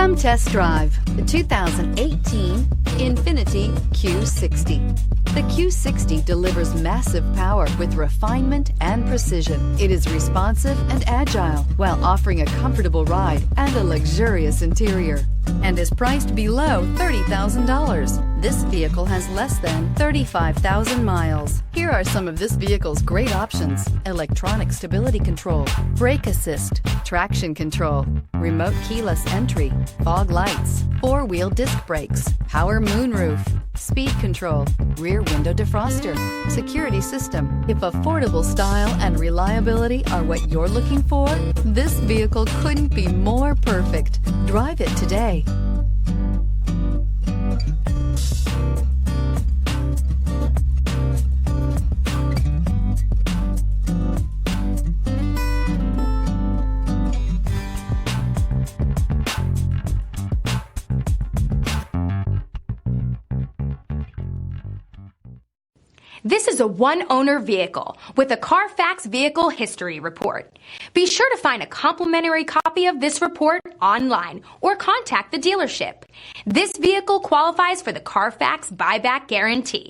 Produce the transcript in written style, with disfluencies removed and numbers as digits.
Come test drive the 2018 INFINITI Q60. The Q60 delivers massive power with refinement and precision. It is responsive and agile while offering a comfortable ride and a luxurious interior, and is priced below $30,000. This vehicle has less than 35,000 miles. Here are some of this vehicle's great options: electronic stability control, brake assist, traction control, remote keyless entry, fog lights, four-wheel disc brakes, power moonroof, speed control, rear window defroster, security system. If affordable style and reliability are what you're looking for, this vehicle couldn't be more perfect. Drive it today. This is a one-owner vehicle with a Carfax Vehicle History Report. Be sure to find a complimentary copy of this report online or contact the dealership. This vehicle qualifies for the Carfax Buyback Guarantee.